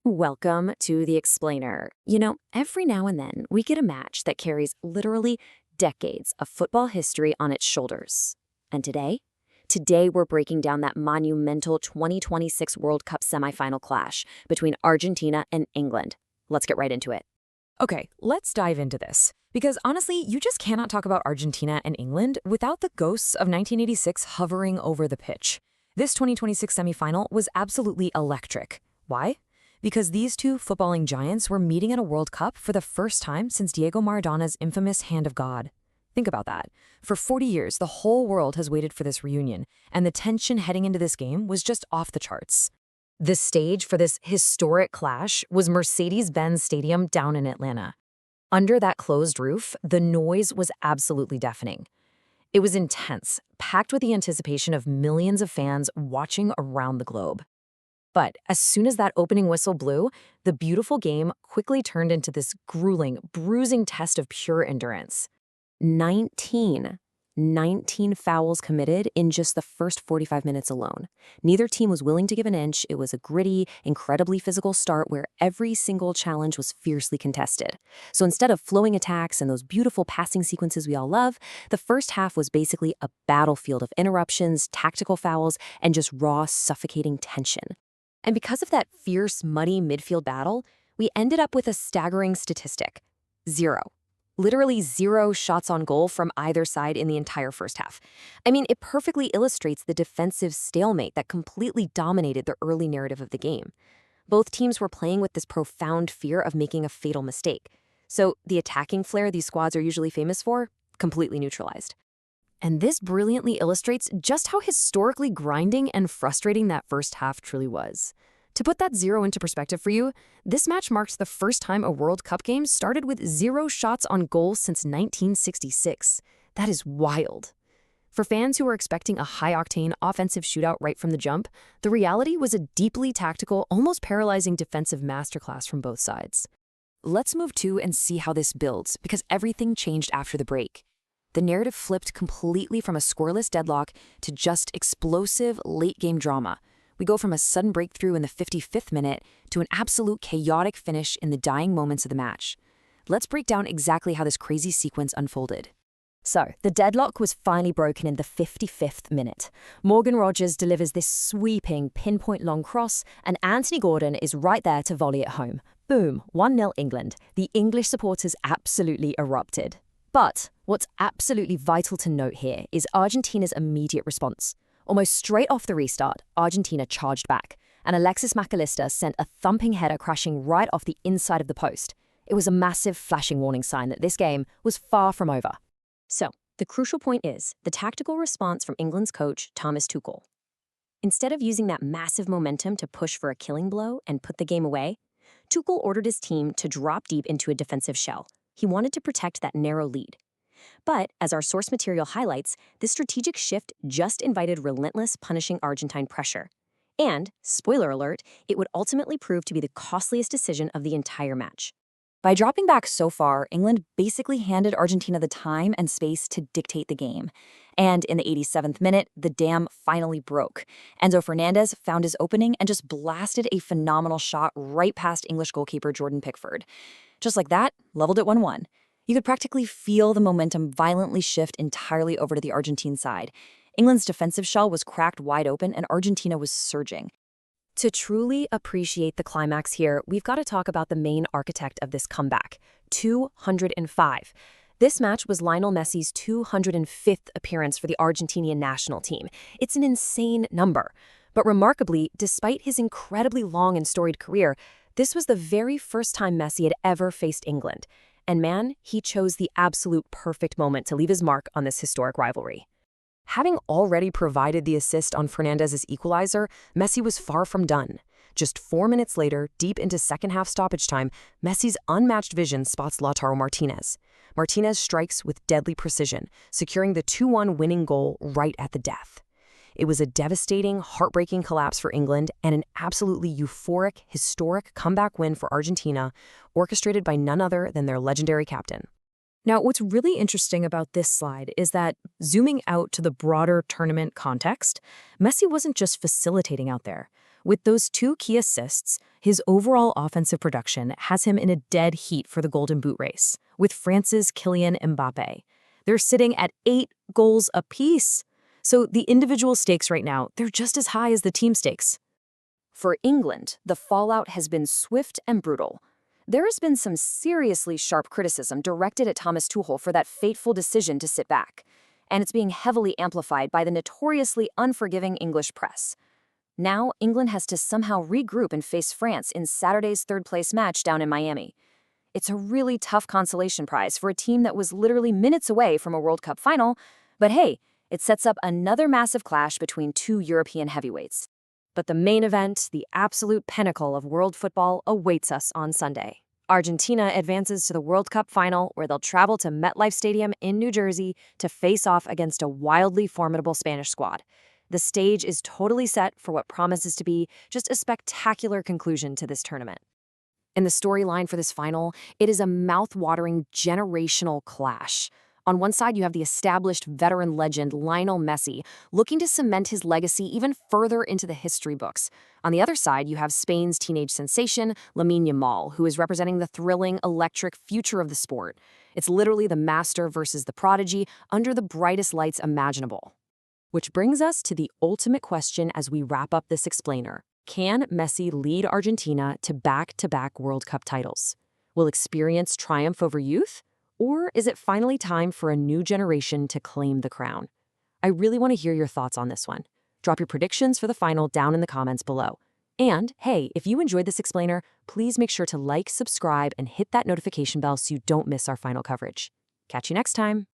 Welcome to The Explainer. Every now and then we get a match that carries literally decades of football history on its shoulders. And today we're breaking down that monumental 2026 World Cup semifinal clash between Argentina and England. Let's get right into it. Okay, let's dive into this. Because honestly, you just cannot talk about Argentina and England without the ghosts of 1986 hovering over the pitch. This 2026 semifinal was absolutely electric. Why? Because these two footballing giants were meeting at a World Cup for the first time since Diego Maradona's infamous Hand of God. Think about that. For 40 years, the whole world has waited for this reunion, and the tension heading into this game was just off the charts. The stage for this historic clash was Mercedes-Benz Stadium down in Atlanta. Under that closed roof, the noise was absolutely deafening. It was intense, packed with the anticipation of millions of fans watching around the globe. But as soon as that opening whistle blew, the beautiful game quickly turned into this grueling, bruising test of pure endurance. 19 fouls committed in just the first 45 minutes alone. Neither team was willing to give an inch. It was a gritty, incredibly physical start where every single challenge was fiercely contested. So instead of flowing attacks and those beautiful passing sequences we all love, the first half was basically a battlefield of interruptions, tactical fouls, and just raw, suffocating tension. And because of that fierce, muddy midfield battle, we ended up with a staggering statistic: 0. Literally 0 shots on goal from either side in the entire first half. I mean, it perfectly illustrates the defensive stalemate that completely dominated the early narrative of the game. Both teams were playing with this profound fear of making a fatal mistake. So the attacking flair these squads are usually famous for, completely neutralized. And this brilliantly illustrates just how historically grinding and frustrating that first half truly was. To put that 0 into perspective for you, this match marks the first time a World Cup game started with 0 shots on goal since 1966. That is wild. For fans who were expecting a high-octane offensive shootout right from the jump, the reality was a deeply tactical, almost paralyzing defensive masterclass from both sides. Let's move to and see how this builds, because everything changed after the break. The narrative flipped completely from a scoreless deadlock to just explosive late-game drama. We go from a sudden breakthrough in the 55th minute to an absolute chaotic finish in the dying moments of the match. Let's break down exactly how this crazy sequence unfolded. So, the deadlock was finally broken in the 55th minute. Morgan Rogers delivers this sweeping, pinpoint-long cross, and Anthony Gordon is right there to volley it home. Boom, 1-0 England. The English supporters absolutely erupted. But what's absolutely vital to note here is Argentina's immediate response. Almost straight off the restart, Argentina charged back, and Alexis Allister sent a thumping header crashing right off the inside of the post. It was a massive flashing warning sign that this game was far from over. So, the crucial point is the tactical response from England's coach, Thomas Tuchel. Instead of using that massive momentum to push for a killing blow and put the game away, Tuchel ordered his team to drop deep into a defensive shell. He wanted to protect that narrow lead. But, as our source material highlights, this strategic shift just invited relentless, punishing Argentine pressure. And, spoiler alert, it would ultimately prove to be the costliest decision of the entire match. By dropping back so far, England basically handed Argentina the time and space to dictate the game. And in the 87th minute, the dam finally broke. Enzo Fernández found his opening and just blasted a phenomenal shot right past English goalkeeper Jordan Pickford. Just like that, leveled at 1-1. You could practically feel the momentum violently shift entirely over to the Argentine side. England's defensive shell was cracked wide open and Argentina was surging. To truly appreciate the climax here, we've got to talk about the main architect of this comeback, 205. This match was Lionel Messi's 205th appearance for the Argentinian national team. It's an insane number. But remarkably, despite his incredibly long and storied career, this was the very first time Messi had ever faced England. And man, he chose the absolute perfect moment to leave his mark on this historic rivalry. Having already provided the assist on Fernandez's equalizer, Messi was far from done. Just 4 minutes later, deep into second-half stoppage time, Messi's unmatched vision spots Lautaro Martínez. Martínez strikes with deadly precision, securing the 2-1 winning goal right at the death. It was a devastating, heartbreaking collapse for England and an absolutely euphoric, historic comeback win for Argentina, orchestrated by none other than their legendary captain. Now, what's really interesting about this slide is that, zooming out to the broader tournament context, Messi wasn't just facilitating out there. With those 2 key assists, his overall offensive production has him in a dead heat for the Golden Boot race, with France's Kylian Mbappé. They're sitting at 8 goals apiece. So the individual stakes right now, they're just as high as the team stakes. For England, the fallout has been swift and brutal. There has been some seriously sharp criticism directed at Thomas Tuchel for that fateful decision to sit back, and it's being heavily amplified by the notoriously unforgiving English press. Now, England has to somehow regroup and face France in Saturday's third-place match down in Miami. It's a really tough consolation prize for a team that was literally minutes away from a World Cup final, but hey, it sets up another massive clash between 2 European heavyweights. But the main event, the absolute pinnacle of world football, awaits us on Sunday. Argentina advances to the World Cup final, where they'll travel to MetLife Stadium in New Jersey to face off against a wildly formidable Spanish squad. The stage is totally set for what promises to be just a spectacular conclusion to this tournament. In the storyline for this final, it is a mouth-watering generational clash. On one side, you have the established veteran legend Lionel Messi, looking to cement his legacy even further into the history books. On the other side, you have Spain's teenage sensation, Lamine Yamal, who is representing the thrilling, electric future of the sport. It's literally the master versus the prodigy under the brightest lights imaginable. Which brings us to the ultimate question as we wrap up this explainer. Can Messi lead Argentina to back-to-back World Cup titles? Will experience triumph over youth? Or is it finally time for a new generation to claim the crown? I really want to hear your thoughts on this one. Drop your predictions for the final down in the comments below. And hey, if you enjoyed this explainer, please make sure to like, subscribe, and hit that notification bell so you don't miss our final coverage. Catch you next time.